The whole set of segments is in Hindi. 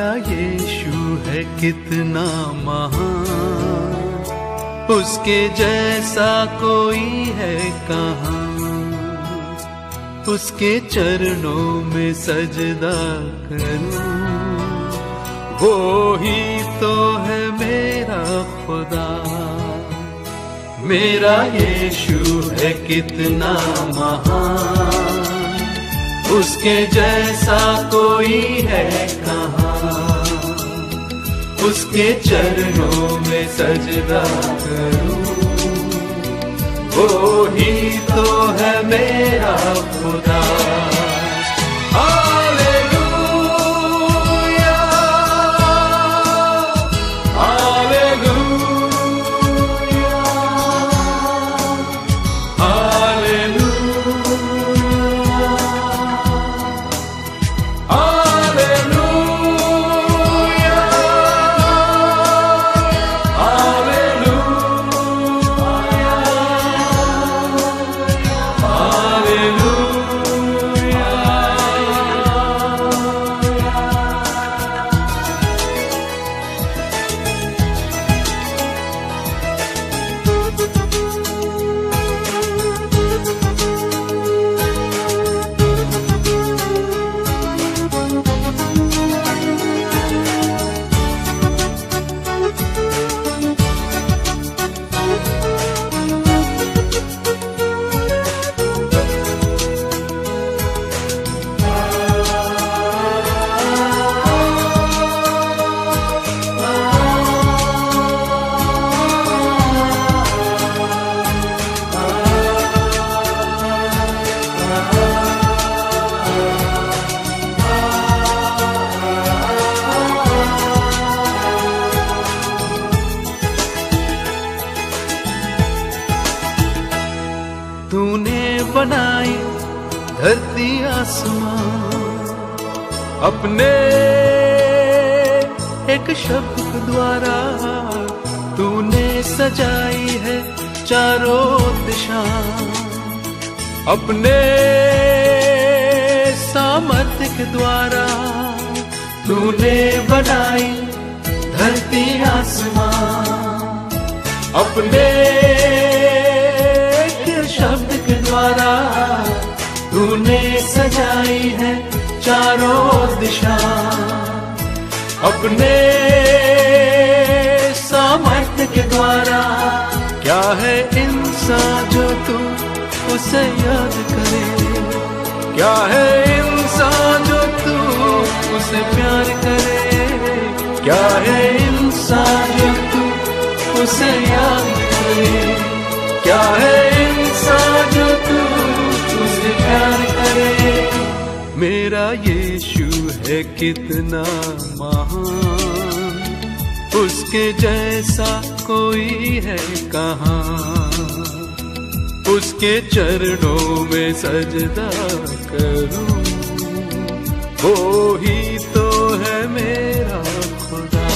मेरा यीशु है कितना महान, उसके जैसा कोई है कहाँ। उसके चरणों में सजदा करूं, वो ही तो है मेरा खुदा। मेरा यीशु है कितना महान, उसके जैसा कोई है कहाँ। उसके चरणों में सजदा करूं, वो ही तो है मेरा खुदा। तूने बनाई धरती आसमान, अपने एक शब्द द्वारा तूने सजाई है चारों दिशा। अपने सामर्थ्य के द्वारा तूने बनाई धरती आसमान। अपने शब्द के द्वारा तूने सजाई है चारों दिशा। अपने सामर्थ्य के द्वारा क्या है इंसान जो तू उसे याद करे। क्या है इंसान जो तू उसे प्यार करे। क्या है इंसान जो तू उसे याद करे। क्या है इंसान जो तू उसे प्यार करे। मेरा यीशु है कितना महान, उसके जैसा कोई है कहाँ। उसके चरणों में सजदा करूं, वो ही तो है मेरा खुदा।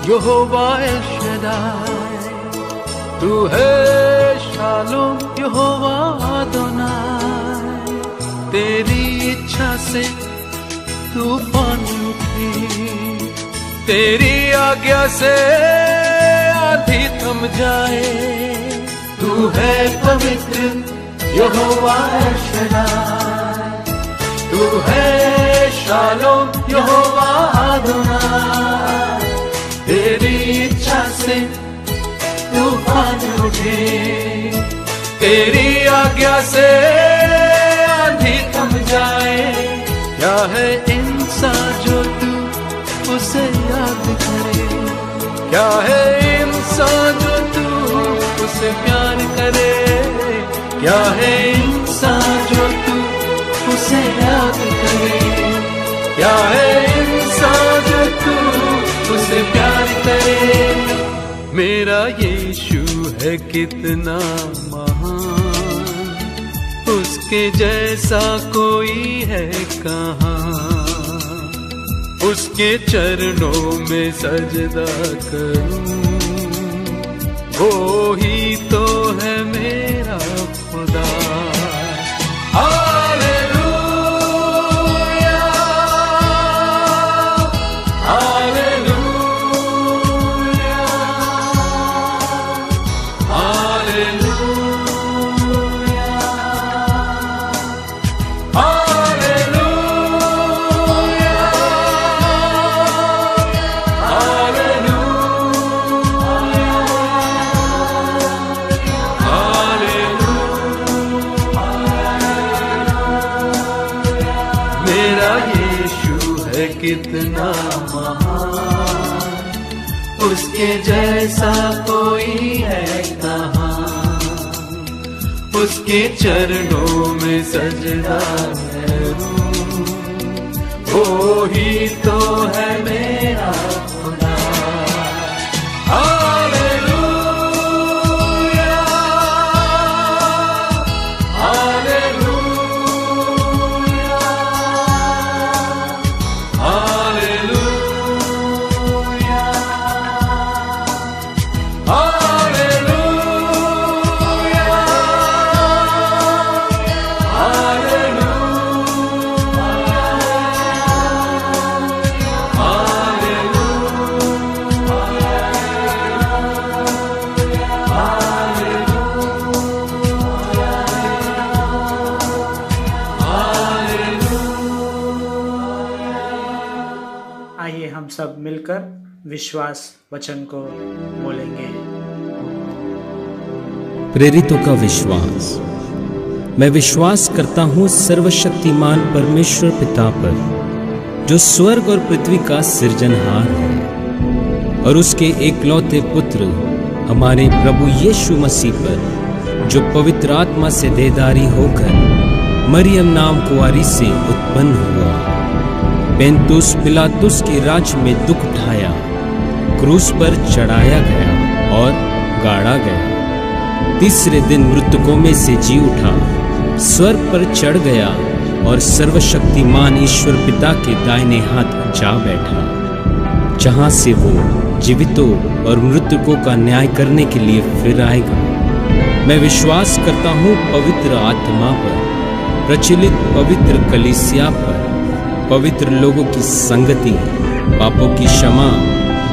यहोवा एल-शदाई, तू है शालोम यहोवा अदोनाई। तेरी इच्छा से तूफान उठे, तेरी आज्ञा से आंधी थम जाए। तू है पवित्र यहोवा शदाई, तू है शालोम यहोवा अदोनाई। तेरी इच्छा से तूफान उठे, तेरी आज्ञा से आंधी थम जाए। क्या है इंसान जो तू उसे याद करे, क्या है इंसान जो तू उसे प्यार करे, क्या है इंसान जो तू उसे याद करे, क्या है इंसान जो तू उसे प्यार करे। मेरा यीशु है कितना महान, उसके जैसा कोई है कहाँ। उसके चरणों में सजदा करूं, वो ही तो है मेरा खुदा। हालेलुया, हालेलुया, हालेलुया, कितना महान, उसके जैसा कोई है कहाँ। उसके चरणों में सजदा करूं, वो ही तो है मेरा खुदा। हालेलुया, हालेलुया, आइए हम सब मिलकर विश्वास वचन को बोलेंगे। प्रेरितों का विश्वास। मैं विश्वास करता हूँ सर्वशक्तिमान परमेश्वर पिता पर, जो स्वर्ग और पृथ्वी का सृजनहार है, और उसके एकलौते पुत्र हमारे प्रभु यीशु मसीह पर, जो पवित्र आत्मा से देहधारी होकर मरियम नाम कुंवारी से उत्पन्न हुआ, पेंतुस पिलातुस के राज में दुख उठाया, क्रूस पर चढ़ाया गया और गाड़ा गया, तीसरे दिन मृतकों में से जी उठा, स्वर्ग पर चढ़ गया और सर्वशक्तिमान ईश्वर पिता के दाहिने हाथ जा बैठा, जहां से वो जीवितों और मृतकों का न्याय करने के लिए फिर आएगा। मैं विश्वास करता हूँ पवित्र आत्मा पर, प्रचलित पवित्र कलीसिया पर, पवित्र लोगों की संगति, पापों की क्षमा,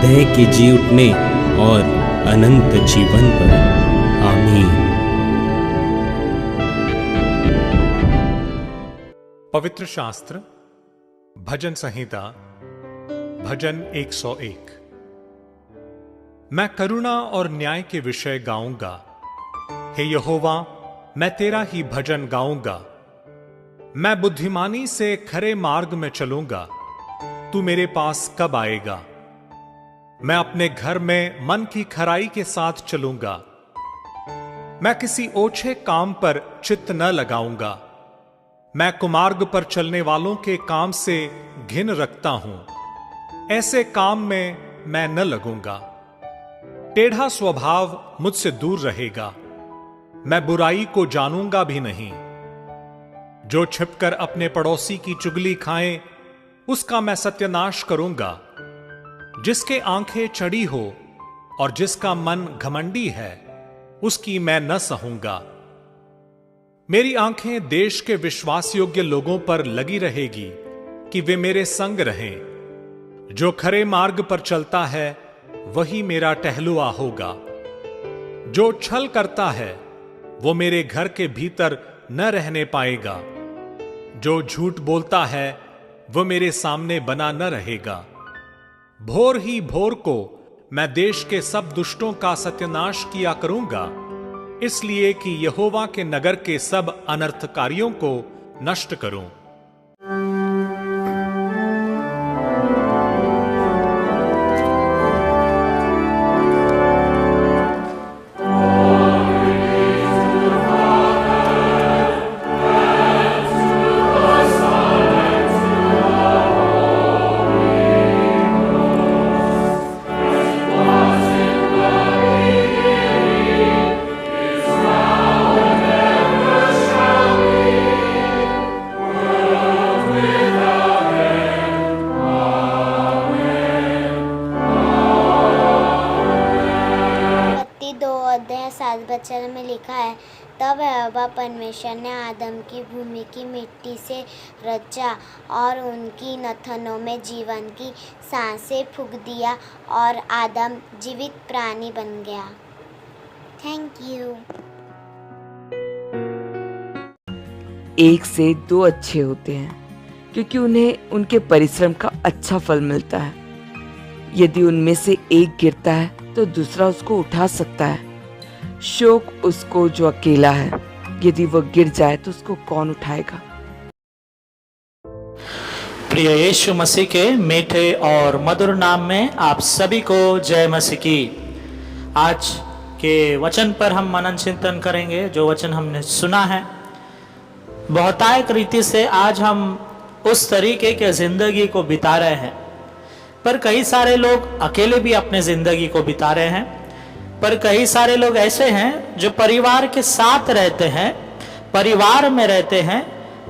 देह के जी उठने और अनंत जीवन पर। आमीन। पवित्र शास्त्र भजन संहिता भजन 101। मैं करुणा और न्याय के विषय गाऊंगा। हे यहोवा, मैं तेरा ही भजन गाऊंगा। मैं बुद्धिमानी से खरे मार्ग में चलूंगा। तू मेरे पास कब आएगा? मैं अपने घर में मन की खराई के साथ चलूंगा। मैं किसी ओछे काम पर चित्त न लगाऊंगा। मैं कुमार्ग पर चलने वालों के काम से घिन रखता हूं। ऐसे काम में मैं न लगूंगा। टेढ़ा स्वभाव मुझसे दूर रहेगा। मैं बुराई को जानूंगा भी नहीं। जो छिपकर अपने पड़ोसी की चुगली खाए, उसका मैं सत्यानाश करूंगा। जिसके आंखें चढ़ी हो और जिसका मन घमंडी है, उसकी मैं न सहूंगा। मेरी आंखें देश के विश्वास योग्य लोगों पर लगी रहेगी कि वे मेरे संग रहें। जो खरे मार्ग पर चलता है वही मेरा टहलुआ होगा। जो छल करता है वो मेरे घर के भीतर न रहने पाएगा। जो झूठ बोलता है वो मेरे सामने बना न रहेगा। भोर ही भोर को मैं देश के सब दुष्टों का सत्यानाश किया करूंगा, इसलिए कि यहोवा के नगर के सब अनर्थकारियों को नष्ट करूं। वचन में लिखा है, तब यहोवा परमेश्वर ने आदम की भूमि की मिट्टी से रचा और उनकी नथनों में जीवन की सांसें फूंक दिया और आदम जीवित प्राणी बन गया। Thank you. एक से दो अच्छे होते हैं क्योंकि उन्हें उनके परिश्रम का अच्छा फल मिलता है। यदि उनमें से एक गिरता है तो दूसरा उसको उठा सकता है। शोक उसको जो अकेला है, यदि वह गिर जाए तो उसको कौन उठाएगा। प्रिय यीशु मसीह के मीठे और मधुर नाम में आप सभी को जय मसीह की। आज के वचन पर हम मनन चिंतन करेंगे। जो वचन हमने सुना है, बहुतायक रीति से आज हम उस तरीके के जिंदगी को बिता रहे हैं, पर कई सारे लोग अकेले भी अपने जिंदगी को बिता रहे हैं। पर कई सारे लोग ऐसे हैं जो परिवार के साथ रहते हैं, परिवार में रहते हैं,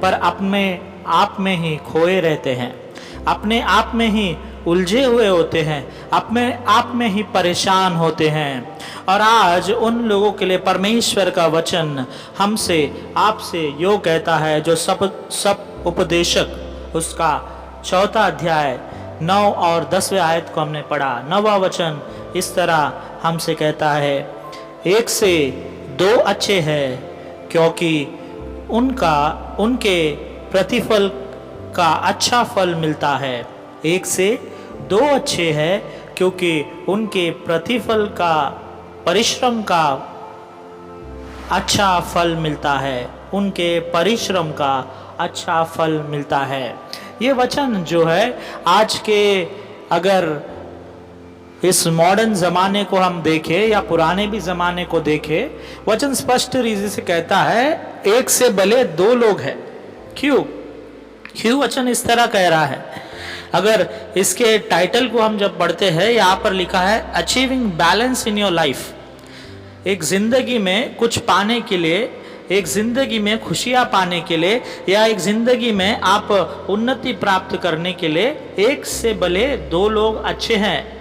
पर अपने आप में ही खोए रहते हैं, अपने आप में ही उलझे हुए होते हैं, अपने आप में ही परेशान होते हैं। और आज उन लोगों के लिए परमेश्वर का वचन हमसे आपसे यो कहता है, जो सब उपदेशक उसका 4 अध्याय 9 और 10वें आयत को हमने पढ़ा। 9वां वचन इस तरह हमसे कहता है, एक से दो अच्छे हैं क्योंकि उनके प्रतिफल का अच्छा फल मिलता है। एक से दो अच्छे हैं क्योंकि उनके प्रतिफल का परिश्रम का अच्छा फल मिलता है। उनके परिश्रम का अच्छा फल मिलता है। ये वचन जो है आज के, अगर इस मॉडर्न ज़माने को हम देखें या पुराने भी ज़माने को देखें, वचन स्पष्ट रीति से कहता है, एक से भले दो लोग हैं। क्यों वचन इस तरह कह रहा है? अगर इसके टाइटल को हम जब पढ़ते हैं, यहाँ पर लिखा है achieving balance in your life. एक जिंदगी में कुछ पाने के लिए, एक जिंदगी में खुशियां पाने के लिए, या एक जिंदगी में आप उन्नति प्राप्त करने के लिए एक से भले दो लोग अच्छे हैं।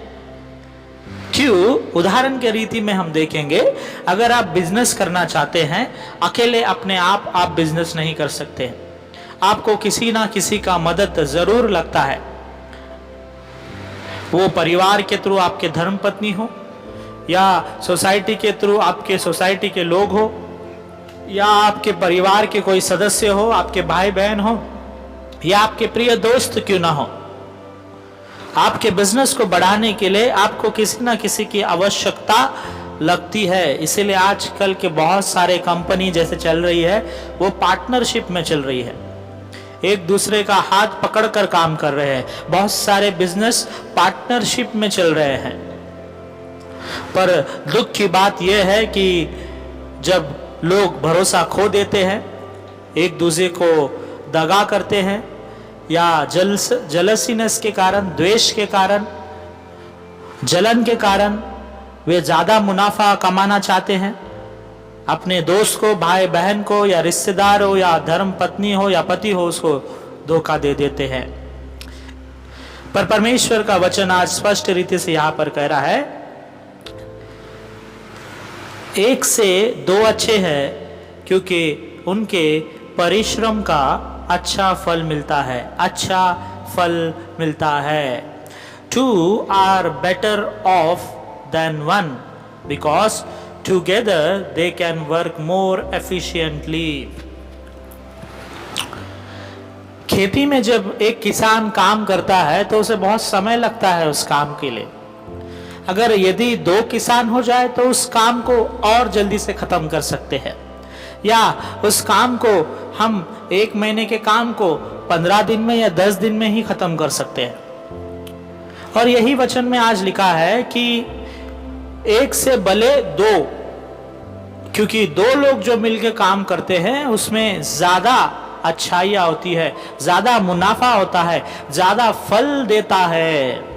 क्यों? उदाहरण के रीति में हम देखेंगे, अगर आप बिजनेस करना चाहते हैं, अकेले अपने आप बिजनेस नहीं कर सकते। आपको किसी ना किसी का मदद जरूर लगता है। वो परिवार के थ्रू आपके धर्म पत्नी हो, या सोसाइटी के थ्रू आपके सोसाइटी के लोग हो, या आपके परिवार के कोई सदस्य हो, आपके भाई बहन हो, या आपके प्रिय दोस्त क्यों ना हो। आपके बिजनेस को बढ़ाने के लिए आपको किसी ना किसी की आवश्यकता लगती है। इसीलिए आजकल के बहुत सारे कंपनी जैसे चल रही है, वो पार्टनरशिप में चल रही है, एक दूसरे का हाथ पकड़कर काम कर रहे हैं। बहुत सारे बिजनेस पार्टनरशिप में चल रहे हैं। पर दुख की बात यह है कि जब लोग भरोसा खो देते हैं, एक दूसरे को दगा करते हैं, या जलसीनेस के कारण, द्वेष के कारण, जलन के कारण वे ज्यादा मुनाफा कमाना चाहते हैं, अपने दोस्त को, भाई बहन को, या रिश्तेदार हो, या धर्म पत्नी हो, या पति हो, उसको धोखा दे देते हैं। पर परमेश्वर का वचन आज स्पष्ट रीति से यहां पर कह रहा है, एक से दो अच्छे हैं क्योंकि उनके परिश्रम का अच्छा फल मिलता है, अच्छा फल मिलता है। Two are better off than one because together they can work more efficiently. खेती में जब एक किसान काम करता है तो उसे बहुत समय लगता है उस काम के लिए। अगर यदि 2 किसान हो जाए तो उस काम को और जल्दी से खत्म कर सकते हैं, या उस काम को हम 1 महीने के काम को 15 दिन में या 10 दिन में ही खत्म कर सकते हैं। और यही वचन में आज लिखा है कि 1 से भले 2, क्योंकि 2 लोग जो मिलकर काम करते हैं उसमें ज्यादा अच्छाइयाँ होती है, ज्यादा मुनाफा होता है, ज्यादा फल देता है।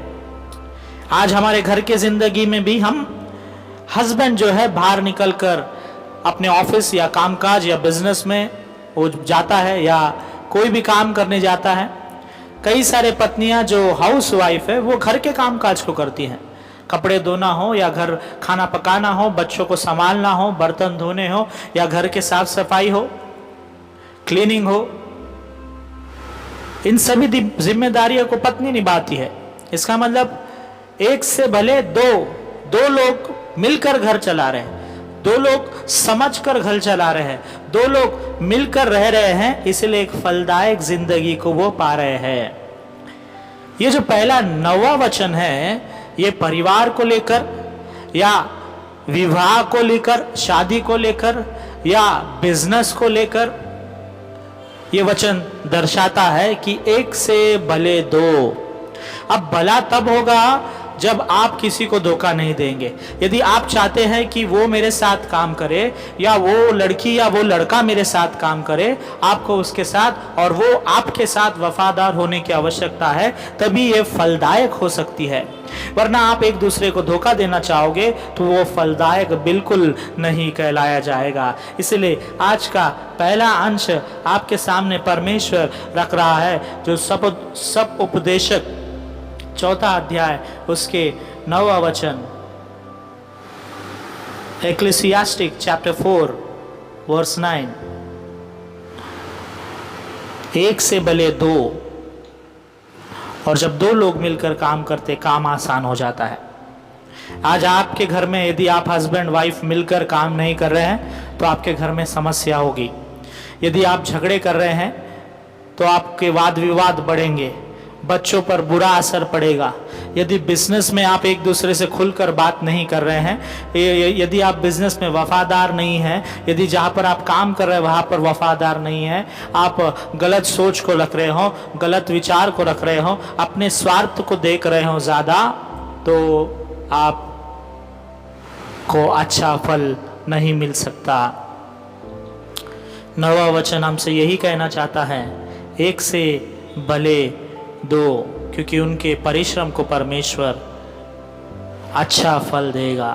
आज हमारे घर के जिंदगी में भी हम हस्बैंड जो है बाहर निकलकर अपने ऑफिस या कामकाज या बिजनेस में वो जाता है या कोई भी काम करने जाता है। कई सारे पत्नियां जो हाउस वाइफ है वो घर के कामकाज को करती हैं, कपड़े धोना हो या घर खाना पकाना हो, बच्चों को संभालना हो, बर्तन धोने हो या घर के साफ सफाई हो, क्लीनिंग हो, इन सभी जिम्मेदारियों को पत्नी निभाती है। इसका मतलब 1 से भले 2 लोग मिलकर घर चला रहे हैं, 2 लोग समझकर घर चला रहे हैं, 2 लोग मिलकर रह रहे हैं, इसलिए एक फलदायक जिंदगी को वो पा रहे हैं। ये जो पहला 9वां वचन है ये परिवार को लेकर या विवाह को लेकर, शादी को लेकर या बिजनेस को लेकर ये वचन दर्शाता है कि 1 से भले 2। अब भला तब होगा जब आप किसी को धोखा नहीं देंगे। यदि आप चाहते हैं कि वो मेरे साथ काम करे या वो लड़की या वो लड़का मेरे साथ काम करे, आपको उसके साथ और वो आपके साथ वफादार होने की आवश्यकता है, तभी ये फलदायक हो सकती है। वरना आप एक दूसरे को धोखा देना चाहोगे तो वो फलदायक बिल्कुल नहीं कहलाया जाएगा। इसलिए आज का पहला अंश आपके सामने परमेश्वर रख रहा है, जो सब उपदेशक 4था अध्याय उसके 9वां वचन, एक्लेसियास्टिक चैप्टर 4 वर्स 9, 1 से भले 2। और जब 2 लोग मिलकर काम करते, काम आसान हो जाता है। आज आपके घर में यदि आप हस्बैंड वाइफ मिलकर काम नहीं कर रहे हैं तो आपके घर में समस्या होगी। यदि आप झगड़े कर रहे हैं तो आपके वाद विवाद बढ़ेंगे, बच्चों पर बुरा असर पड़ेगा। यदि बिजनेस में आप एक दूसरे से खुलकर बात नहीं कर रहे हैं, यदि आप बिजनेस में वफादार नहीं हैं, यदि जहाँ पर आप काम कर रहे हैं वहाँ पर वफादार नहीं है, आप गलत सोच को रख रहे हो, गलत विचार को रख रहे हो, अपने स्वार्थ को देख रहे हो ज़्यादा, तो आप को अच्छा फल नहीं मिल सकता। 9वां वचन हमसे यही कहना चाहता है, 1 से भले 2, क्योंकि उनके परिश्रम को परमेश्वर अच्छा फल देगा।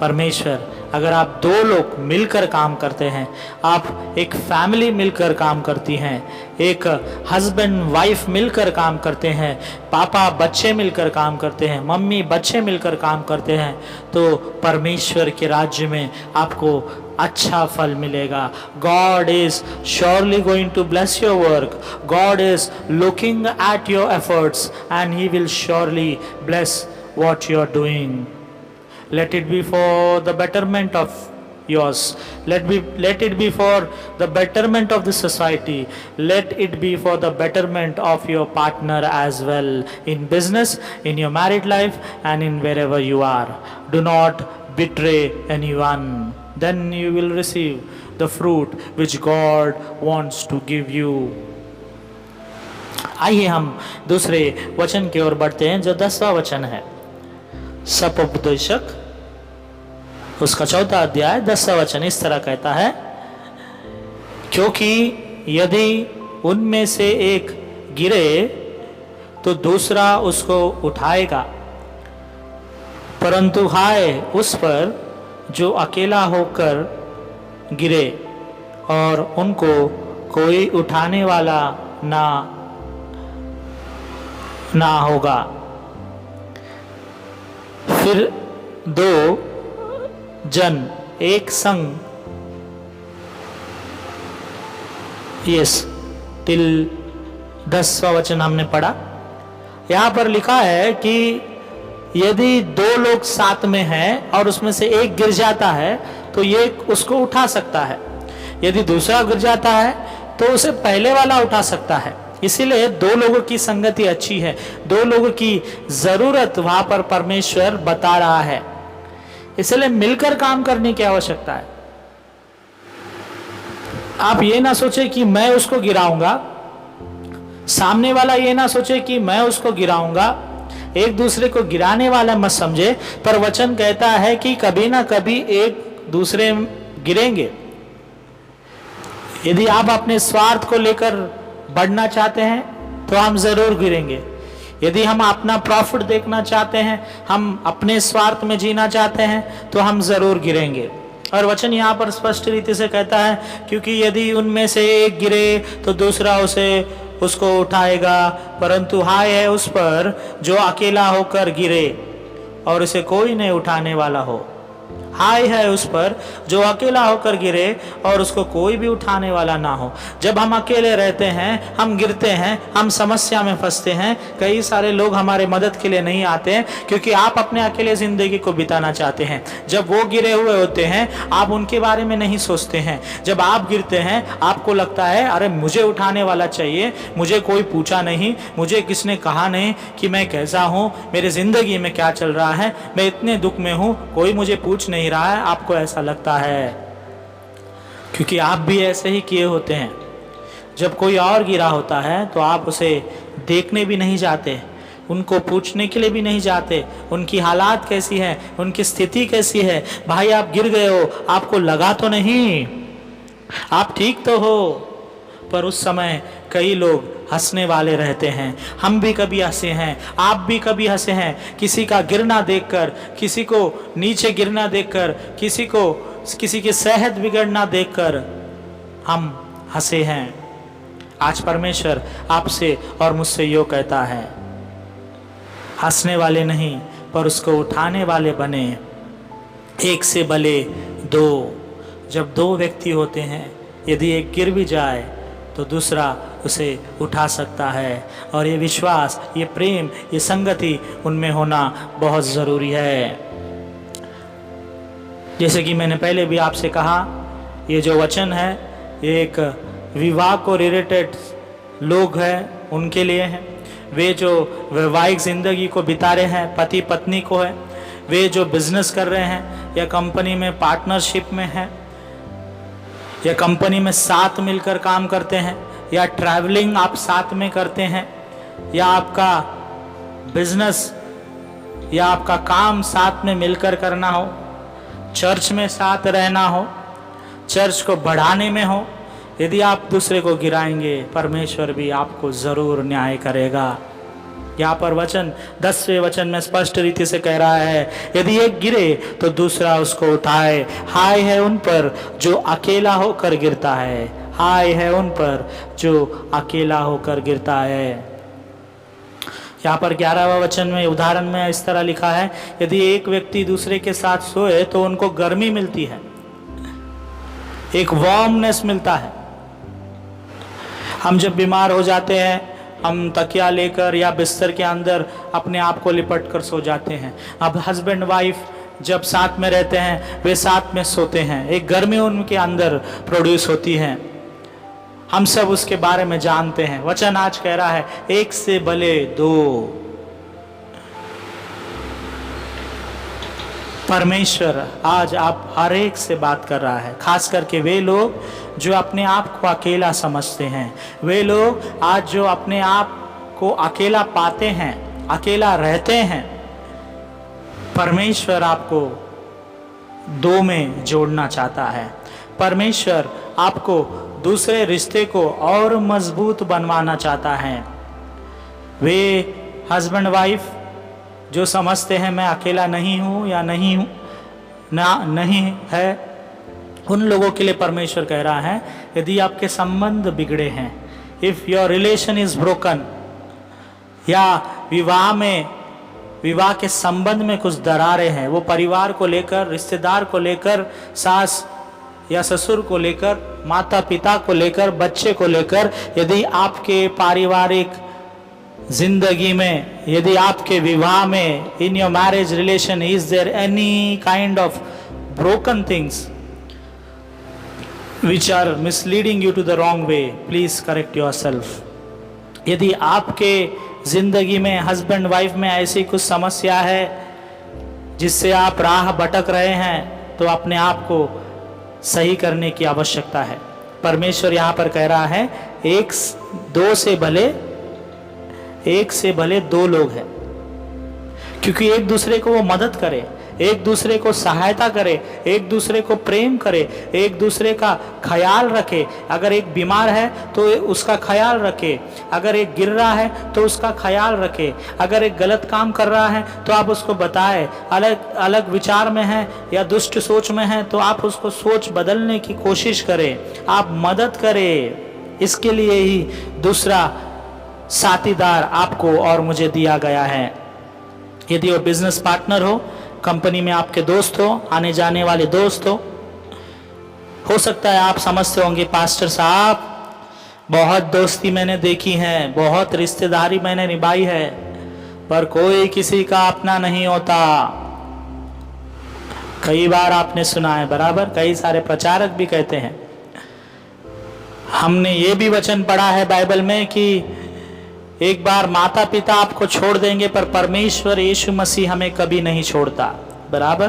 परमेश्वर, अगर आप 2 लोग मिलकर काम करते हैं, आप एक फैमिली मिलकर काम करती हैं, एक हस्बैंड वाइफ मिलकर काम करते हैं, पापा बच्चे मिलकर काम करते हैं, मम्मी बच्चे मिलकर काम करते हैं, तो परमेश्वर के राज्य में आपको अच्छा फल मिलेगा। God is surely going to bless your work. God is looking at your efforts and He will surely bless what you are doing. Let it be for the betterment of yours. Let it be for the betterment of the society. Let it be for the betterment of your partner as well, in business, in your married life, and in wherever you are. Do not betray anyone. Then you will receive the fruit which God wants to give you. आइए हम दूसरे वचन की ओर बढ़ते हैं, जो 10वां वचन है। सपोपदेशक उसका 4था अध्याय 10वां वचन इस तरह कहता है, क्योंकि यदि उनमें से एक गिरे तो दूसरा उसको उठाएगा, परंतु हाय उस पर जो अकेला होकर गिरे और उनको कोई उठाने वाला ना होगा। फिर 2 जन एक संग यस, टिल 10वां वचन हमने पढ़ा। यहाँ पर लिखा है कि यदि दो लोग साथ में हैं और उसमें से एक गिर जाता है तो ये उसको उठा सकता है, यदि दूसरा गिर जाता है तो उसे पहले वाला उठा सकता है। इसीलिए दो लोगों की संगति अच्छी है, दो लोगों की जरूरत वहां पर परमेश्वर बता रहा है। इसलिए मिलकर काम करने की आवश्यकता है। आप ये ना सोचे कि मैं उसको गिराऊंगा, सामने वाला ये ना सोचे कि मैं उसको गिराऊंगा, एक दूसरे को गिराने वाला मत समझे। पर वचन कहता है कि कभी ना कभी एक दूसरे गिरेंगे। यदि आप अपने स्वार्थ को लेकर बढ़ना चाहते हैं तो हम जरूर गिरेंगे। यदि हम अपना प्रॉफिट देखना चाहते हैं, हम अपने स्वार्थ में जीना चाहते हैं तो हम जरूर गिरेंगे। और वचन यहाँ पर स्पष्ट रीति से कहता है, क्योंकि यदि उनमें से एक गिरे तो दूसरा उसको उठाएगा, परंतु हाय है उस पर जो अकेला होकर गिरे और उसे कोई नहीं उठाने वाला हो। हाय है उस पर जो अकेला होकर गिरे और उसको कोई भी उठाने वाला ना हो। जब हम अकेले रहते हैं, हम गिरते हैं, हम समस्या में फंसते हैं, कई सारे लोग हमारे मदद के लिए नहीं आते हैं, क्योंकि आप अपने अकेले जिंदगी को बिताना चाहते हैं। जब वो गिरे हुए होते हैं, आप उनके बारे में नहीं सोचते हैं। जब आप गिरते हैं, आपको लगता है अरे मुझे उठाने वाला चाहिए, मुझे कोई पूछा नहीं, मुझे किसने कहा नहीं कि मैं कैसा हूँ, मेरी जिंदगी में क्या चल रहा है, मैं इतने दुख में हूँ, कोई मुझे पूछ नहीं रहा है। आपको ऐसा लगता है क्योंकि आप भी ऐसे ही किए होते हैं। जब कोई और गिरा होता है तो आप उसे देखने भी नहीं जाते, उनको पूछने के लिए भी नहीं जाते, उनकी हालात कैसी है, उनकी स्थिति कैसी है। भाई आप गिर गए हो, आपको लगा तो नहीं, आप ठीक तो हो। पर उस समय कई लोग हंसने वाले रहते हैं। हम भी कभी हंसे हैं, आप भी कभी हंसे हैं। किसी का गिरना देखकर, किसी को नीचे गिरना देखकर, किसी की सेहत बिगड़ना देखकर हम हंसे हैं। आज परमेश्वर आपसे और मुझसे यो कहता है, हंसने वाले नहीं पर उसको उठाने वाले बने। एक से भले दो। जब दो व्यक्ति होते हैं, यदि एक गिर भी जाए तो दूसरा उसे उठा सकता है। और ये विश्वास, ये प्रेम, ये संगति उनमें होना बहुत ज़रूरी है। जैसे कि मैंने पहले भी आपसे कहा, ये जो वचन है ये एक विवाह को रिलेटेड लोग हैं उनके लिए है। वे जो वैवाहिक ज़िंदगी को बिता रहे हैं, पति पत्नी को है, वे जो बिजनेस कर रहे हैं या कंपनी में पार्टनरशिप में हैं या कंपनी में साथ मिलकर काम करते हैं या ट्रैवलिंग आप साथ में करते हैं या आपका बिजनेस या आपका काम साथ में मिलकर करना हो, चर्च में साथ रहना हो, चर्च को बढ़ाने में हो, यदि आप दूसरे को गिराएंगे परमेश्वर भी आपको ज़रूर न्याय करेगा। यहाँ पर वचन 10वें वचन में स्पष्ट रीति से कह रहा है, यदि एक गिरे तो दूसरा उसको उठाए। हाय है उन पर जो अकेला होकर गिरता है, हाय है उन पर जो अकेला होकर गिरता है। यहाँ पर 11वां वचन में उदाहरण में इस तरह लिखा है, यदि एक व्यक्ति दूसरे के साथ सोए तो उनको गर्मी मिलती है, एक वार्मनेस मिलता है। हम जब बीमार हो जाते हैं, हम तकिया लेकर या बिस्तर के अंदर अपने आप को लिपट कर सो जाते हैं। अब हस्बैंड वाइफ जब साथ में रहते हैं, वे साथ में सोते हैं, एक गर्मी उनके अंदर प्रोड्यूस होती है। हम सब उसके बारे में जानते हैं। वचन आज कह रहा है, एक से भले दो। परमेश्वर आज आप हर एक से बात कर रहा है, खास करके वे लोग जो अपने आप को अकेला समझते हैं, वे लोग आज जो अपने आप को अकेला पाते हैं, अकेला रहते हैं। परमेश्वर आपको दो में जोड़ना चाहता है। परमेश्वर आपको दूसरे रिश्ते को और मजबूत बनवाना चाहता है। वे हस्बैंड वाइफ जो समझते हैं मैं अकेला नहीं हूँ या नहीं हूँ नहीं है, उन लोगों के लिए परमेश्वर कह रहा है, यदि आपके संबंध बिगड़े हैं, if your relation is broken, या विवाह के संबंध में कुछ दरारें हैं, वो परिवार को लेकर, रिश्तेदार को लेकर, सास या ससुर को लेकर, माता पिता को लेकर, बच्चे को लेकर, यदि आपके पारिवारिक जिंदगी में, यदि आपके विवाह में, in your marriage relation, is there any kind of broken things which are misleading you to the wrong way, please correct yourself. यदि आपके जिंदगी में, हस्बैंड वाइफ में ऐसी कुछ समस्या है जिससे आप राह भटक रहे हैं, तो अपने आप को सही करने की आवश्यकता है। परमेश्वर यहाँ पर कह रहा है एक से भले दो लोग हैं, क्योंकि एक दूसरे को वो मदद करे, एक दूसरे को सहायता करे, एक दूसरे को प्रेम करे, एक दूसरे का ख्याल रखे। अगर एक बीमार है तो उसका ख्याल रखे, अगर एक गिर रहा है तो उसका ख्याल रखे, अगर एक गलत काम कर रहा है तो आप उसको बताएं, अलग अलग विचार में है या दुष्ट सोच में है तो आप उसको सोच बदलने की कोशिश करें, आप मदद करें। इसके लिए ही दूसरा साथीदार आपको और मुझे दिया गया है। यदि वो बिजनेस पार्टनर हो, कंपनी में आपके दोस्त हो, आने जाने वाले दोस्त हो सकता है आप समझते होंगे पास्टर साहब बहुत दोस्ती मैंने देखी है, बहुत रिश्तेदारी मैंने निभाई है, पर कोई किसी का अपना नहीं होता। कई बार आपने सुना है, बराबर, कई सारे प्रचारक भी कहते हैं। हमने ये भी वचन पढ़ा है बाइबल में कि एक बार माता पिता आपको छोड़ देंगे पर परमेश्वर यीशु मसीह हमें कभी नहीं छोड़ता, बराबर।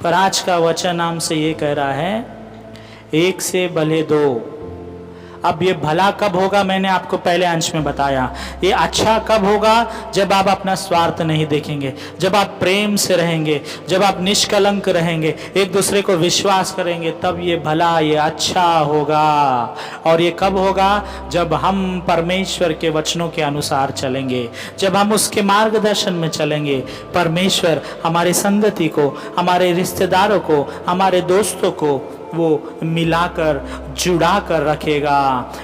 पर आज का वचन हमसे ये कह रहा है एक से भले दो। अब ये भला कब होगा, मैंने आपको पहले अंश में बताया। ये अच्छा कब होगा, जब आप अपना स्वार्थ नहीं देखेंगे, जब आप प्रेम से रहेंगे, जब आप निष्कलंक रहेंगे, एक दूसरे को विश्वास करेंगे, तब ये भला, ये अच्छा होगा। और ये कब होगा, जब हम परमेश्वर के वचनों के अनुसार चलेंगे, जब हम उसके मार्गदर्शन में चलेंगे। परमेश्वर हमारे संगति को, हमारे रिश्तेदारों को, हमारे दोस्तों को वो मिलाकर जुड़ा कर रखेगा।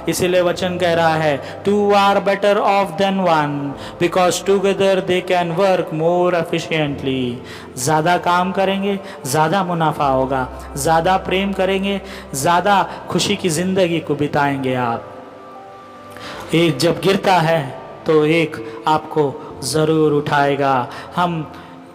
इसीलिए वचन कह रहा है two are better off than one because together they can work more efficiently. ज़्यादा काम करेंगे ज़्यादा मुनाफा होगा, ज़्यादा प्रेम करेंगे ज़्यादा खुशी की ज़िंदगी को बिताएंगे आप। एक जब गिरता है तो एक आपको ज़रूर उठाएगा। हम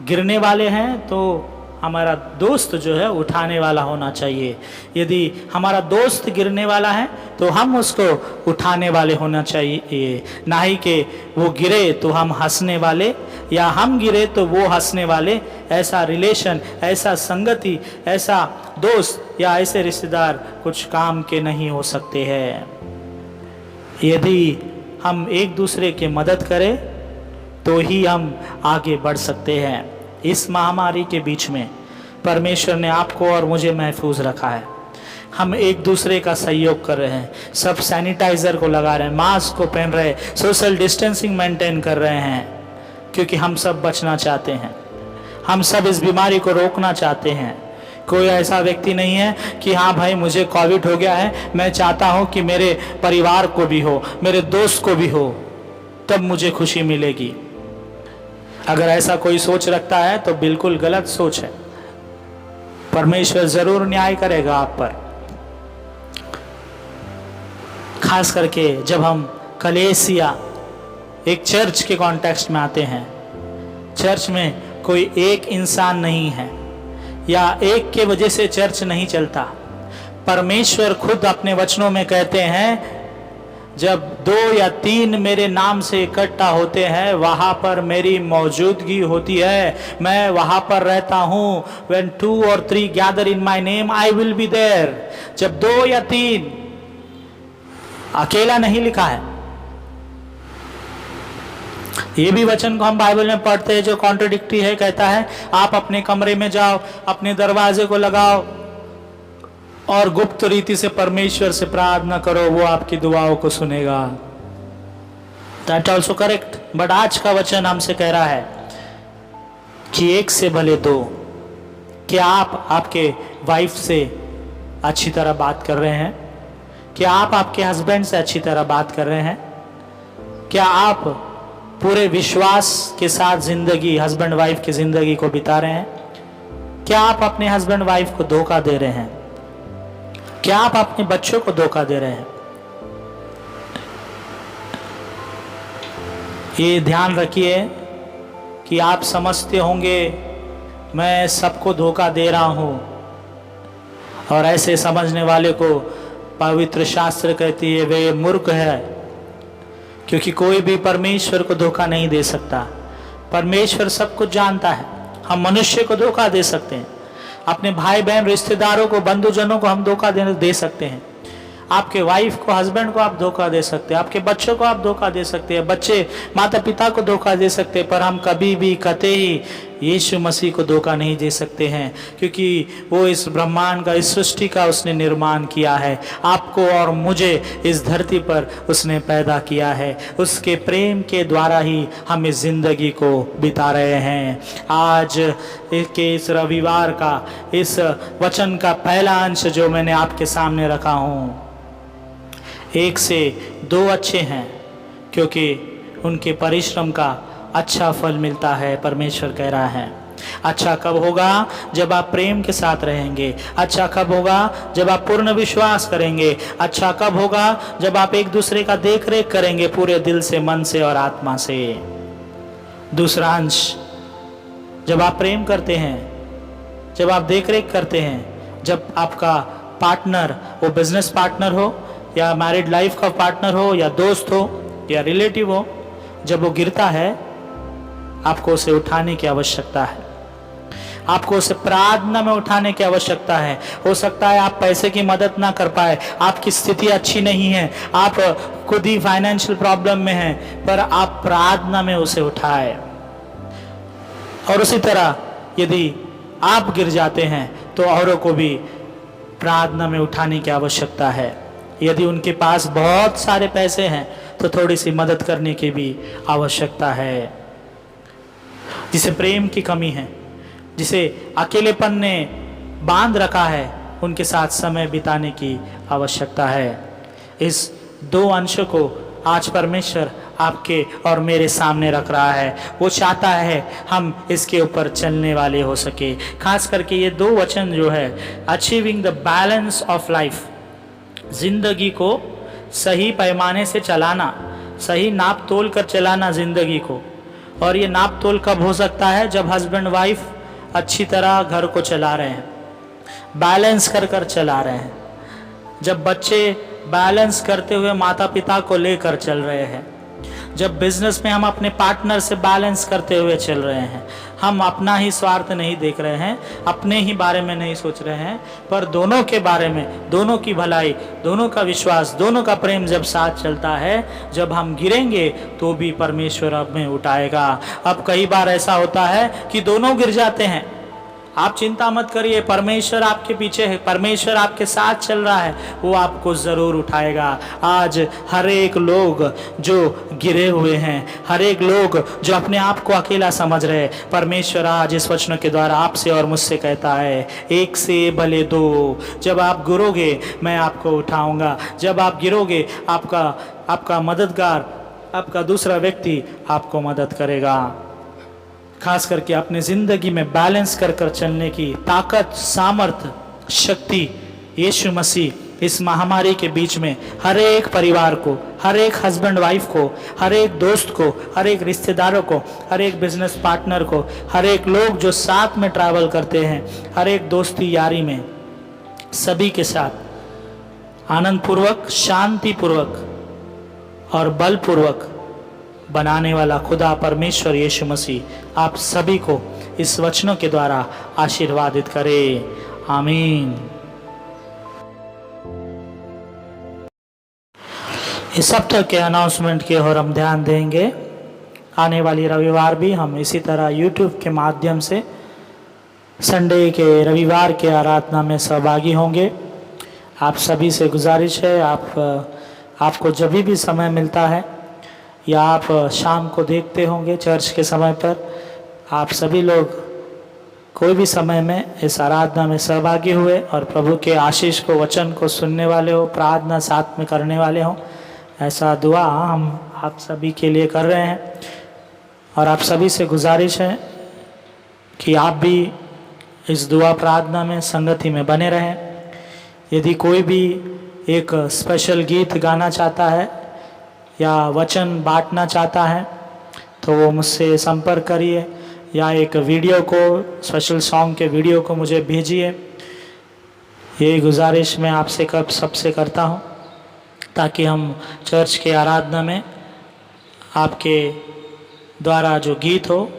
गिरने वाले हैं तो हमारा दोस्त जो है उठाने वाला होना चाहिए। यदि हमारा दोस्त गिरने वाला है तो हम उसको उठाने वाले होना चाहिए, ना ही कि वो गिरे तो हम हंसने वाले या हम गिरे तो वो हंसने वाले। ऐसा रिलेशन, ऐसा संगति, ऐसा दोस्त या ऐसे रिश्तेदार कुछ काम के नहीं हो सकते हैं। यदि हम एक दूसरे की मदद करें तो ही हम आगे बढ़ सकते हैं। इस महामारी के बीच में परमेश्वर ने आपको और मुझे महफूज रखा है। हम एक दूसरे का सहयोग कर रहे हैं, सब सैनिटाइजर को लगा रहे हैं, मास्क को पहन रहे हैं, सोशल डिस्टेंसिंग मेंटेन कर रहे हैं, क्योंकि हम सब बचना चाहते हैं, हम सब इस बीमारी को रोकना चाहते हैं। कोई ऐसा व्यक्ति नहीं है कि हाँ भाई मुझे कोविड हो गया है, मैं चाहता हूँ कि मेरे परिवार को भी हो, मेरे दोस्त को भी हो, तब मुझे खुशी मिलेगी। अगर ऐसा कोई सोच रखता है तो बिल्कुल गलत सोच है। परमेश्वर जरूर न्याय करेगा आप पर। खास करके जब हम कलेसिया एक चर्च के कॉन्टेक्स्ट में आते हैं, चर्च में कोई एक इंसान नहीं है या एक के वजह से चर्च नहीं चलता। परमेश्वर खुद अपने वचनों में कहते हैं जब 2 या 3 मेरे नाम से इकट्ठा होते हैं वहां पर मेरी मौजूदगी होती है, मैं वहां पर रहता हूं। When 2 or 3 gather in my name, I will be there। जब 2 या 3, अकेला नहीं लिखा है। ये भी वचन को हम बाइबल में पढ़ते हैं जो कॉन्ट्रडिक्टरी है। कहता है आप अपने कमरे में जाओ, अपने दरवाजे को लगाओ और गुप्त रीति से परमेश्वर से प्रार्थना करो, वो आपकी दुआओं को सुनेगा। That also correct. बट आज का वचन हमसे कह रहा है कि एक से भले दो। क्या आप आपके वाइफ से अच्छी तरह बात कर रहे हैं? क्या आप आपके हस्बैंड से अच्छी तरह बात कर रहे हैं? क्या आप पूरे विश्वास के साथ जिंदगी, हस्बैंड वाइफ की जिंदगी को बिता रहे हैं? क्या आप अपने हस्बैंड वाइफ को धोखा दे रहे हैं? क्या आप अपने बच्चों को धोखा दे रहे हैं? ये ध्यान रखिए कि आप समझते होंगे मैं सबको धोखा दे रहा हूं, और ऐसे समझने वाले को पवित्र शास्त्र कहती है वे मूर्ख है, क्योंकि कोई भी परमेश्वर को धोखा नहीं दे सकता। परमेश्वर सब कुछ जानता है। हम मनुष्य को धोखा दे सकते हैं, अपने भाई बहन रिश्तेदारों को बंधुजनों को हम धोखा दे सकते हैं, आपके वाइफ को हस्बैंड को आप धोखा दे सकते हैं, आपके बच्चों को आप धोखा दे सकते हैं, बच्चे माता पिता को धोखा दे सकते हैं, पर हम कभी भी कतई यीशु मसीह को धोखा नहीं दे सकते हैं, क्योंकि वो इस ब्रह्मांड का, इस सृष्टि का उसने निर्माण किया है। आपको और मुझे इस धरती पर उसने पैदा किया है। उसके प्रेम के द्वारा ही हम इस जिंदगी को बिता रहे हैं। आज के इस रविवार का इस वचन का पहला अंश जो मैंने आपके सामने रखा हूँ, 1 से 2 अच्छे हैं, क्योंकि उनके परिश्रम का अच्छा फल मिलता है। परमेश्वर कह रहा है अच्छा कब होगा? जब आप प्रेम के साथ रहेंगे। अच्छा कब होगा? जब आप पूर्ण विश्वास करेंगे। अच्छा कब होगा? जब आप एक दूसरे का देख रेख करेंगे पूरे दिल से, मन से और आत्मा से। दूसरा अंश, जब आप प्रेम करते हैं, जब आप देख रेख करते हैं, जब आपका पार्टनर, वो बिजनेस पार्टनर हो या मैरिड लाइफ का पार्टनर हो या दोस्त हो या रिलेटिव हो, जब वो गिरता है आपको उसे उठाने की आवश्यकता है। आपको उसे प्रार्थना में उठाने की आवश्यकता है। हो सकता है आप पैसे की मदद ना कर पाए, आपकी स्थिति अच्छी नहीं है, आप खुद ही फाइनेंशियल प्रॉब्लम में हैं, पर आप प्रार्थना में उसे उठाए। और उसी तरह यदि आप गिर जाते हैं तो औरों को भी प्रार्थना में उठाने की आवश्यकता है। यदि उनके पास बहुत सारे पैसे हैं तो थोड़ी सी मदद करने की भी आवश्यकता है। जिसे प्रेम की कमी है, जिसे अकेलेपन ने बांध रखा है, उनके साथ समय बिताने की आवश्यकता है। इस 2 अंशों को आज परमेश्वर आपके और मेरे सामने रख रहा है। वो चाहता है हम इसके ऊपर चलने वाले हो सके। खास करके ये 2 वचन जो है, achieving the balance of life, जिंदगी को सही पैमाने से चलाना, सही नाप तोल कर चलाना जिंदगी को। और ये नाप तोल कब हो सकता है? जब हस्बैंड वाइफ अच्छी तरह घर को चला रहे हैं, बैलेंस कर कर चला रहे हैं, जब बच्चे बैलेंस करते हुए माता पिता को लेकर चल रहे हैं, जब बिजनेस में हम अपने पार्टनर से बैलेंस करते हुए चल रहे हैं, हम अपना ही स्वार्थ नहीं देख रहे हैं, अपने ही बारे में नहीं सोच रहे हैं, पर दोनों के बारे में, दोनों की भलाई, दोनों का विश्वास, दोनों का प्रेम जब साथ चलता है, जब हम गिरेंगे तो भी परमेश्वर हमें उठाएगा। अब कई बार ऐसा होता है कि दोनों गिर जाते हैं, आप चिंता मत करिए, परमेश्वर आपके पीछे है, परमेश्वर आपके साथ चल रहा है, वो आपको ज़रूर उठाएगा। आज हर एक लोग जो गिरे हुए हैं, हर एक लोग जो अपने आप को अकेला समझ रहे हैं, परमेश्वर आज इस वचनों के द्वारा आपसे और मुझसे कहता है, 1 से भले 2, जब आप गिरोगे मैं आपको उठाऊंगा। जब आप गिरोगे आपका मददगार, आपका दूसरा व्यक्ति आपको मदद करेगा। खास करके अपने ज़िंदगी में बैलेंस कर कर चलने की ताकत, सामर्थ्य, शक्ति यीशु मसीह इस महामारी के बीच में हर एक परिवार को, हर एक हस्बैंड वाइफ को, हर एक दोस्त को, हर एक रिश्तेदारों को, हर एक बिजनेस पार्टनर को, हर एक लोग जो साथ में ट्रैवल करते हैं, हर एक दोस्ती यारी में, सभी के साथ आनंदपूर्वक, शांतिपूर्वक और बलपूर्वक बनाने वाला खुदा परमेश्वर यीशु मसीह आप सभी को इस वचनों के द्वारा आशीर्वादित करे। आमीन। इस सप्ताह के अनाउंसमेंट की ओर हम ध्यान देंगे। आने वाली रविवार भी हम इसी तरह YouTube के माध्यम से संडे के, रविवार के आराधना में सहभागी होंगे। आप सभी से गुजारिश है, आपको जब भी समय मिलता है या आप शाम को देखते होंगे चर्च के समय पर, आप सभी लोग कोई भी समय में इस आराधना में सहभागी हुए और प्रभु के आशीष को, वचन को सुनने वाले हो, प्रार्थना साथ में करने वाले हो, ऐसा दुआ हम आप सभी के लिए कर रहे हैं। और आप सभी से गुजारिश है कि आप भी इस दुआ प्रार्थना में संगति में बने रहें। यदि कोई भी एक स्पेशल गीत गाना चाहता है या वचन बांटना चाहता है तो वो मुझसे संपर्क करिए, या एक वीडियो को, स्पेशल सॉन्ग के वीडियो को मुझे भेजिए। यही गुजारिश मैं आपसे कब सबसे करता हूँ, ताकि हम चर्च के आराधना में आपके द्वारा जो गीत हो,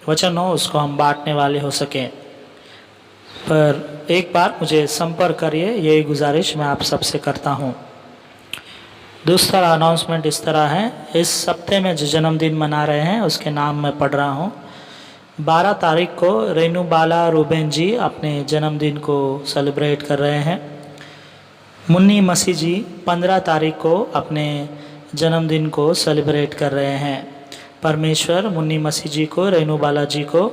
वचन हो, उसको हम बांटने वाले हो सकें। पर एक बार मुझे संपर्क करिए, यही गुजारिश मैं आप सबसे करता हूँ। दूसरा अनाउंसमेंट इस तरह है, इस हफ्ते में जो जन्मदिन मना रहे हैं उसके नाम मैं पढ़ रहा हूँ। 12 तारीख को रेनू बाला रूबेन जी अपने जन्मदिन को सेलिब्रेट कर रहे हैं। मुन्नी मसीह जी 15 तारीख को अपने जन्मदिन को सेलिब्रेट कर रहे हैं। परमेश्वर मुन्नी मसीह जी को, रेनू बाला जी को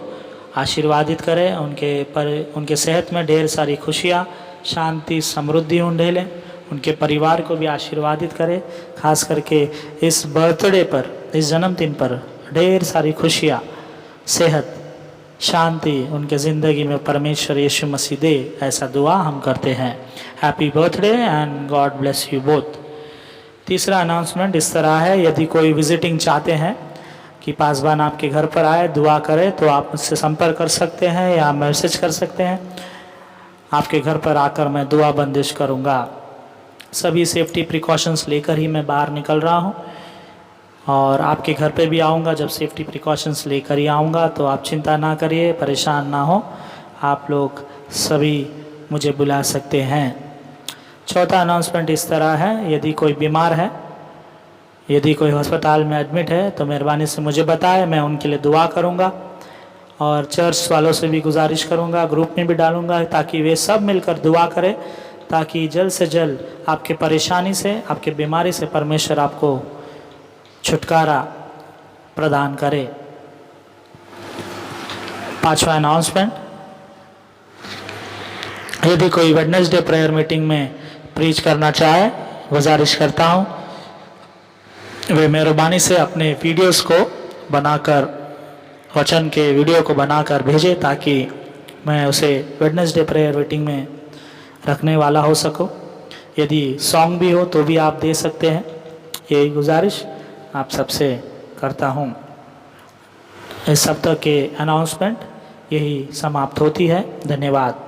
आशीर्वादित करें, उनके सेहत में ढेर सारी खुशियाँ, शांति, समृद्धि उंडेलें, उनके परिवार को भी आशीर्वादित करें। खास करके इस बर्थडे पर, इस जन्मदिन पर ढेर सारी खुशियाँ, सेहत, शांति उनके ज़िंदगी में परमेश्वर यीशु मसीह दे, ऐसा दुआ हम करते हैं। Happy birthday and God bless you both. तीसरा अनाउंसमेंट इस तरह है, यदि कोई विजिटिंग चाहते हैं कि पासवान आपके घर पर आए, दुआ करे, तो आप मुझसे संपर्क कर सकते हैं या मैसेज कर सकते हैं। आपके घर पर आकर मैं दुआ बंदिश करूँगा। सभी सेफ्टी प्रिकॉशंस लेकर ही मैं बाहर निकल रहा हूँ, और आपके घर पे भी आऊँगा। जब सेफ्टी प्रिकॉशंस लेकर ही आऊँगा, तो आप चिंता ना करिए, परेशान ना हो, आप लोग सभी मुझे बुला सकते हैं। चौथा अनाउंसमेंट इस तरह है, यदि कोई बीमार है, यदि कोई अस्पताल में एडमिट है, तो मेहरबानी से मुझे बताएं, मैं उनके लिए दुआ करूँगा। और चर्च वालों से भी गुजारिश करूँगा, ग्रुप में भी डालूँगा, ताकि वे सब मिलकर दुआ करें, ताकि जल्द से जल्द आपके परेशानी से, आपके बीमारी से परमेश्वर आपको छुटकारा प्रदान करे। पांचवा अनाउंसमेंट, यदि कोई वेडनेसडे प्रेयर मीटिंग में प्रीच करना चाहे, गुजारिश करता हूँ वे मेहरबानी से अपने वीडियोस को बनाकर, वचन के वीडियो को बनाकर भेजें, ताकि मैं उसे वेडनेसडे प्रेयर मीटिंग में रखने वाला हो सकूं। यदि सॉन्ग भी हो तो भी आप दे सकते हैं। यही गुजारिश आप सबसे करता हूं। इस सप्ताह के अनाउंसमेंट यही समाप्त होती है। धन्यवाद।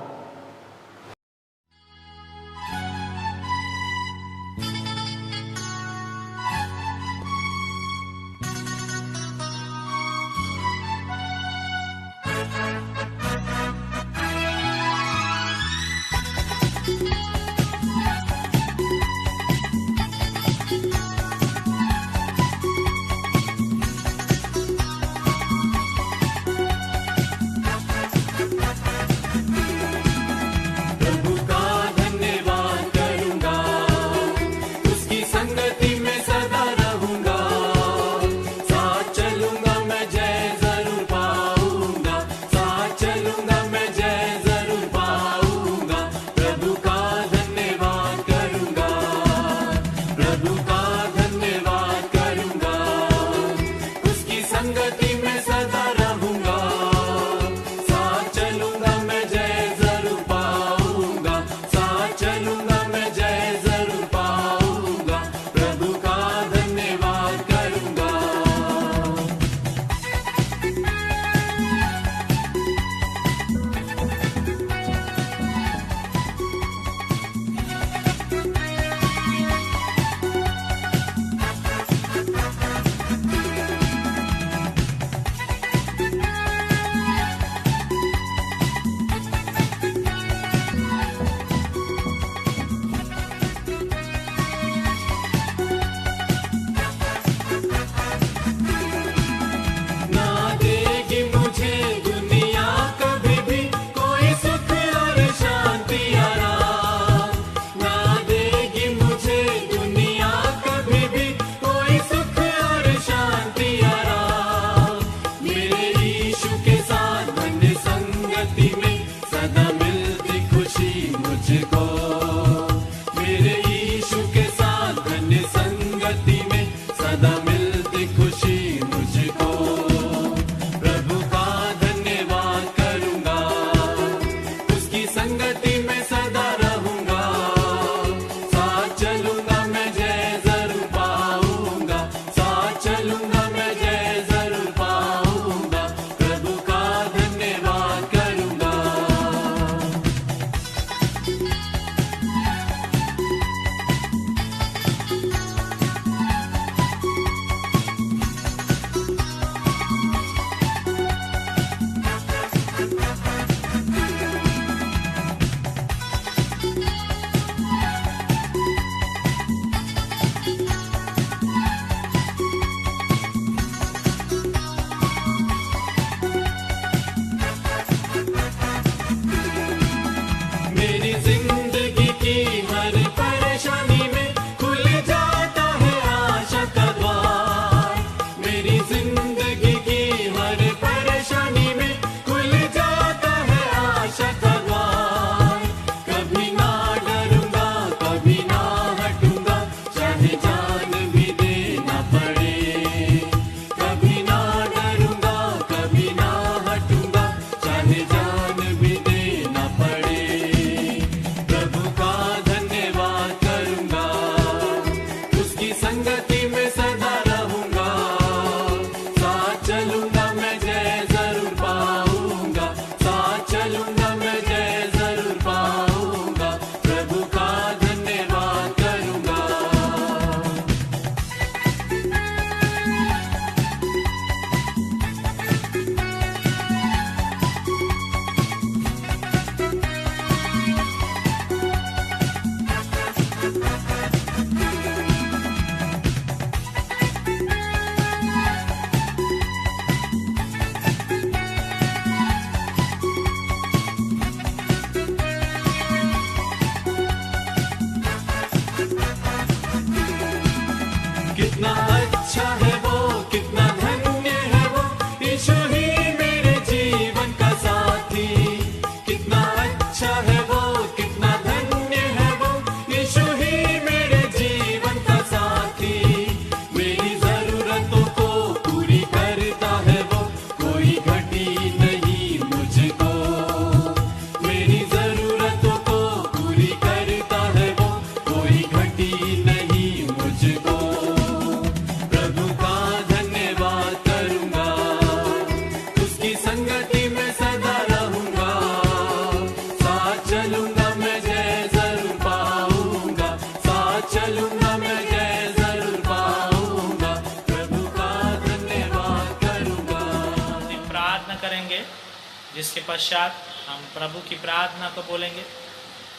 जिसके पश्चात हम प्रभु की प्रार्थना को बोलेंगे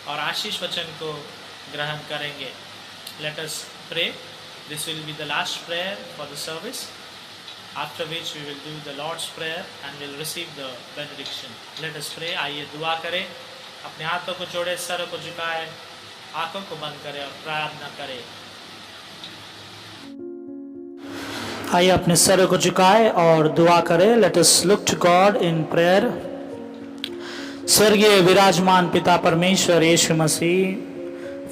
और आशीष वचन को ग्रहण करेंगे। Let us pray. This will be the last prayer for the service, after which we will do the Lord's prayer and will receive the benediction. Let us pray. आइए दुआ करें। अपने हाथों को जोड़े, सर को झुकाए, आंखों को बंद करें और प्रार्थना करें। आइए अपने सर को झुकाए और दुआ करें। Let us look to God in prayer. स्वर्गीय विराजमान पिता परमेश्वर यीशु मसीह,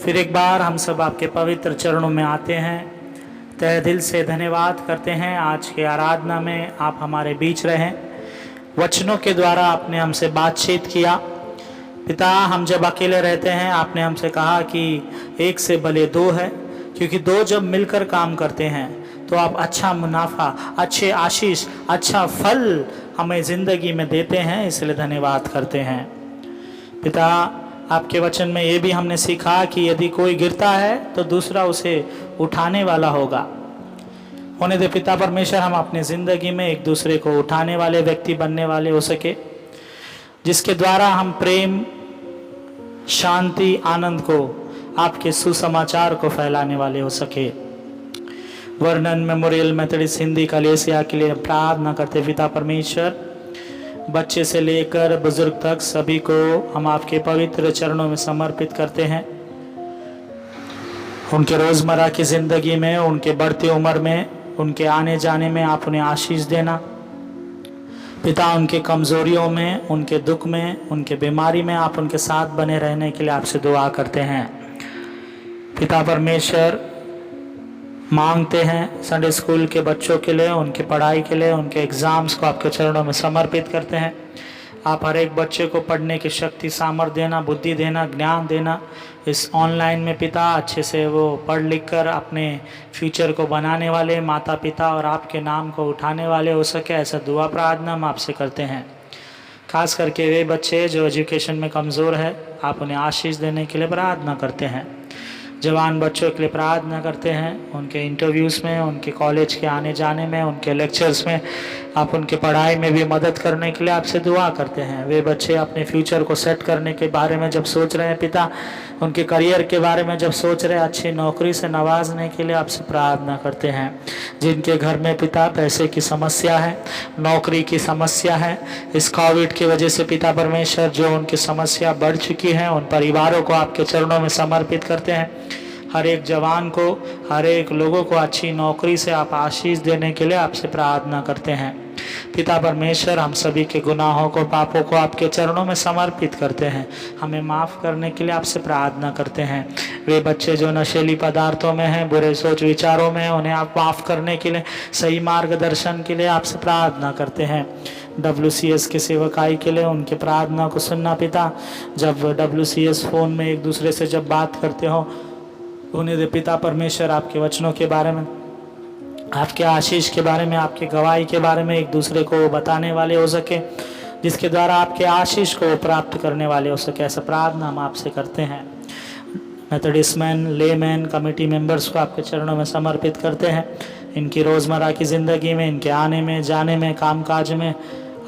फिर एक बार हम सब आपके पवित्र चरणों में आते हैं। तहे दिल से धन्यवाद करते हैं आज के आराधना में आप हमारे बीच रहें। वचनों के द्वारा आपने हमसे बातचीत किया। पिता, हम जब अकेले रहते हैं आपने हमसे कहा कि एक से भले दो है, क्योंकि दो जब मिलकर काम करते हैं तो आप अच्छा मुनाफा, अच्छे आशीष, अच्छा फल हमें ज़िंदगी में देते हैं, इसलिए धन्यवाद करते हैं। पिता, आपके वचन में ये भी हमने सीखा कि यदि कोई गिरता है तो दूसरा उसे उठाने वाला होगा। होने दे पिता परमेश्वर, हम अपनी ज़िंदगी में एक दूसरे को उठाने वाले व्यक्ति बनने वाले हो सके, जिसके द्वारा हम प्रेम, शांति, आनंद को, आपके सुसमाचार को फैलाने वाले हो सके। वर्णन मेमोरियल मेथोडिस्ट हिंदी कलीसिया के लिए प्रार्थना करते पिता परमेश्वर, बच्चे से लेकर बुजुर्ग तक सभी को हम आपके पवित्र चरणों में समर्पित करते हैं। उनके रोज़मर्रा की ज़िंदगी में, उनके बढ़ती उम्र में, उनके आने जाने में आप उन्हें आशीष देना। पिता, उनके कमज़ोरियों में, उनके दुख में, उनके बीमारी में आप उनके साथ बने रहने के लिए आपसे दुआ करते हैं। पिता परमेश्वर, मांगते हैं संडे स्कूल के बच्चों के लिए, उनकी पढ़ाई के लिए, उनके एग्ज़ाम्स को आपके चरणों में समर्पित करते हैं। आप हर एक बच्चे को पढ़ने की शक्ति, सामर्थ्य देना, बुद्धि देना, ज्ञान देना। इस ऑनलाइन में पिता अच्छे से वो पढ़ लिख कर अपने फ्यूचर को बनाने वाले, माता पिता और आपके नाम को उठाने वाले हो सके, ऐसा दुआ प्रार्थना हम आपसे करते हैं। खास करके वे बच्चे जो एजुकेशन में कमज़ोर है, आप उन्हें आशीष देने के लिए प्रार्थना करते हैं। जवान बच्चों के लिए प्रार्थना करते हैं, उनके इंटरव्यूज़ में, उनके कॉलेज के आने जाने में, उनके लेक्चर्स में आप उनके पढ़ाई में भी मदद करने के लिए आपसे दुआ करते हैं। वे बच्चे अपने फ्यूचर को सेट करने के बारे में जब सोच रहे हैं पिता, उनके करियर के बारे में जब सोच रहे हैं, अच्छी नौकरी से नवाजने के लिए आपसे प्रार्थना करते हैं। जिनके घर में पिता पैसे की समस्या है, नौकरी की समस्या है, इस कोविड की वजह से पिता परमेश्वर जो उनकी समस्या बढ़ चुकी है, उन परिवारों को आपके चरणों में समर्पित करते हैं। हर एक जवान को, हर एक लोगों को अच्छी नौकरी से आप आशीष देने के लिए आपसे प्रार्थना करते हैं। पिता परमेश्वर, हम सभी के गुनाहों को, पापों को आपके चरणों में समर्पित करते हैं। हमें माफ़ करने के लिए आपसे प्रार्थना करते हैं। वे बच्चे जो नशीली पदार्थों में हैं, बुरे सोच विचारों में हैं, उन्हें आप माफ़ करने के लिए, सही मार्गदर्शन के लिए आपसे प्रार्थना करते हैं। WCS के सेवकाई के लिए उनकी प्रार्थना को सुनना पिता। जब WCS फ़ोन में एक दूसरे से जब बात करते हो, उन्हें दे पिता परमेश्वर आपके वचनों के बारे में, आपके आशीष के बारे में, आपके गवाही के बारे में एक दूसरे को बताने वाले हो सके, जिसके द्वारा आपके आशीष को प्राप्त करने वाले हो सके, ऐसा प्रार्थना हम आपसे करते हैं। Methodist man, layman, committee members को आपके चरणों में समर्पित करते हैं। इनकी रोज़मर्रा की ज़िंदगी में, इनके आने में, जाने में, कामकाज में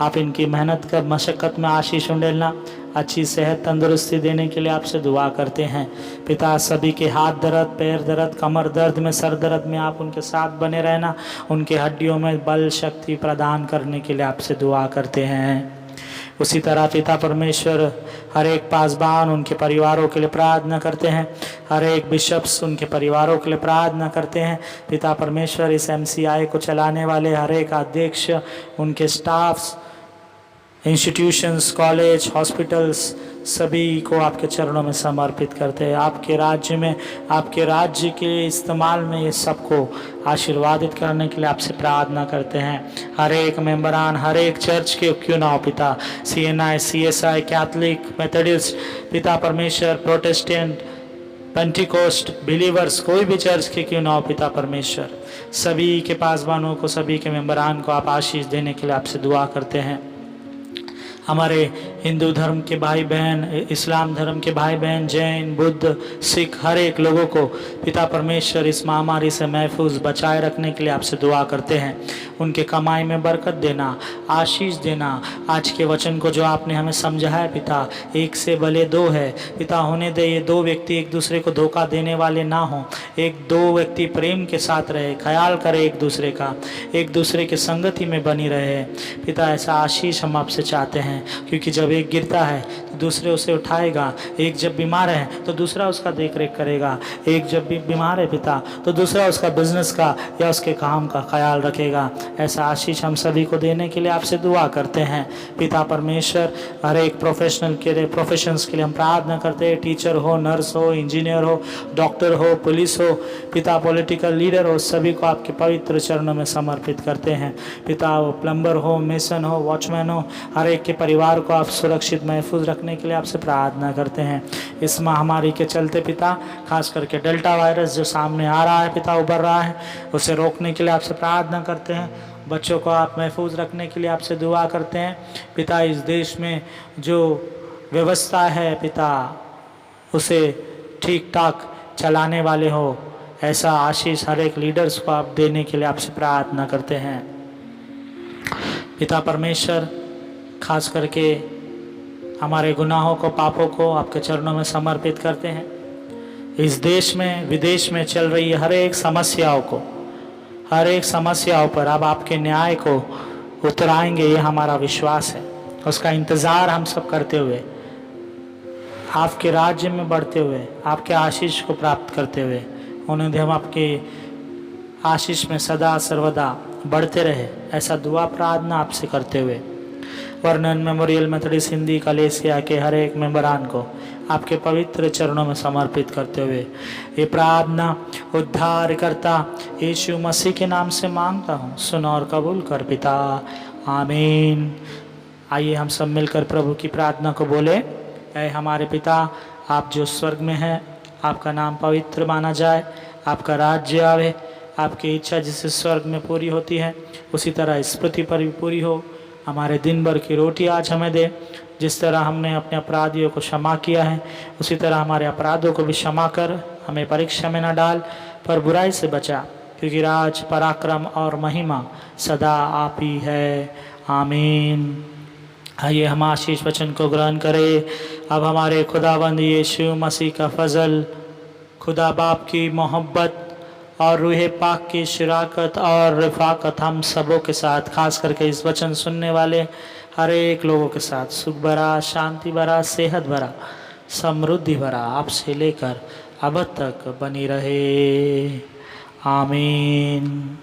आप इनकी मेहनत कर, मशक्क़त में आशीष उंडेलना, अच्छी सेहत, तंदुरुस्ती देने के लिए आपसे दुआ करते हैं। पिता, सभी के हाथ दर्द, पैर दर्द, कमर दर्द में, सर दर्द में आप उनके साथ बने रहना, उनके हड्डियों में बल, शक्ति प्रदान करने के लिए आपसे दुआ करते हैं। उसी तरह पिता परमेश्वर, हर एक पासबान, उनके परिवारों के लिए प्रार्थना करते हैं। हर एक बिशप्स, उनके परिवारों के लिए प्रार्थना करते हैं। पिता परमेश्वर, इस MCI को चलाने वाले हर एक अध्यक्ष, उनके स्टाफ्स, इंस्टीट्यूशंस, कॉलेज, हॉस्पिटल्स, सभी को आपके चरणों में समर्पित करते हैं। आपके राज्य में, आपके राज्य के इस्तेमाल में ये सबको आशीर्वादित करने के लिए आपसे प्रार्थना करते हैं। हर एक मेंबरान, हर एक चर्च के क्यों ना हो पिता, CNI, CSI, कैथलिक, मेथोडिस्ट, पिता परमेश्वर, प्रोटेस्टेंट, पेंटिकोस्ट, बिलीवर्स, कोई भी चर्च के क्यों ना हो पिता परमेश्वर, सभी के पासबानों को, सभी के मेंबरान को आप आशीष देने के लिए आपसे दुआ करते हैं। हमारे हिंदू धर्म के भाई बहन, इस्लाम धर्म के भाई बहन, जैन, बुद्ध, सिख, हर एक लोगों को पिता परमेश्वर इस महामारी से महफूज बचाए रखने के लिए आपसे दुआ करते हैं। उनके कमाई में बरकत देना, आशीष देना। आज के वचन को जो आपने हमें समझाया है पिता, एक से भले दो है पिता, होने दे ये दो व्यक्ति एक दूसरे को धोखा देने वाले ना हो, एक दो व्यक्ति प्रेम के साथ रहे, ख्याल करे एक दूसरे का, एक दूसरे की संगति में बनी रहे पिता। ऐसा आशीष हम आपसे चाहते हैं, क्योंकि जब एक गिरता है तो दूसरे उसे उठाएगा, एक जब बीमार है तो दूसरा उसका देख रेख करेगा, एक जब भी बीमार है पिता तो दूसरा उसका बिजनेस का या उसके काम का ख्याल रखेगा। ऐसा आशीष हम सभी को देने के लिए आपसे दुआ करते हैं पिता परमेश्वर। हर एक प्रोफेशनल के लिए, प्रोफेशंस के लिए हम प्रार्थना करते हैं, टीचर हो, नर्स हो, इंजीनियर हो, डॉक्टर हो, पुलिस हो पिता, पॉलिटिकल लीडर हो, सभी को आपके पवित्र चरणों में समर्पित करते हैं पिता। वो प्लम्बर हो, मेसन हो, वॉचमैन हो, हर एक के परिवार को आप सुरक्षित महफूज रखने के लिए आपसे प्रार्थना करते हैं। इस महामारी के चलते पिता, खास करके डेल्टा वायरस जो सामने आ रहा है पिता, उभर रहा है, उसे रोकने के लिए आपसे प्रार्थना करते हैं। बच्चों को आप महफूज रखने के लिए आपसे दुआ करते हैं पिता। इस देश में जो व्यवस्था है पिता, उसे ठीक ठाक चलाने वाले हो, ऐसा आशीष हर एक लीडर्स को आप देने के लिए आपसे प्रार्थना करते हैं पिता परमेश्वर। खास करके हमारे गुनाहों को, पापों को आपके चरणों में समर्पित करते हैं। इस देश में, विदेश में चल रही हर एक समस्याओं को, हर एक समस्याओं पर अब आपके न्याय को उतराएंगे, ये हमारा विश्वास है। उसका इंतज़ार हम सब करते हुए, आपके राज्य में बढ़ते हुए, आपके आशीष को प्राप्त करते हुए, उन्हें हम आपके आशीष में सदा सर्वदा बढ़ते रहे, ऐसा दुआ प्रार्थना आपसे करते हुए वर्णन मेमोरियल मेथोडिस्ट हिंदी कलेसिया के हर एक मेंबरान को आपके पवित्र चरणों में समर्पित करते हुए ये प्रार्थना उद्धारकर्ता यीशु मसीह के नाम से मांगता हूँ, सुन और कबूल कर पिता, आमीन। आइए हम सब मिलकर प्रभु की प्रार्थना को बोले। ऐ हमारे पिता, आप जो स्वर्ग में हैं, आपका नाम पवित्र माना जाए, आपका राज्य आवे, आपकी इच्छा जिसे स्वर्ग में पूरी होती है उसी तरह इस पृथ्वी पर भी पूरी हो। हमारे दिन भर की रोटी आज हमें दे, जिस तरह हमने अपने अपराधियों को क्षमा किया है उसी तरह हमारे अपराधों को भी क्षमा कर, हमें परीक्षा में न डाल पर बुराई से बचा, क्योंकि राज, पराक्रम और महिमा सदा आप ही है, आमीन। आइए हम आशीष वचन को ग्रहण करें। अब हमारे खुदाबंद यीशु मसीह का फजल, खुदा बाप की मोहब्बत और रूह पाक की शराकत और रफ़ाकत हम सबों के साथ, खास करके इस वचन सुनने वाले हर एक लोगों के साथ सुख भरा, शांति भरा, सेहत भरा, समृद्धि भरा आपसे लेकर अब तक बनी रहे, आमीन।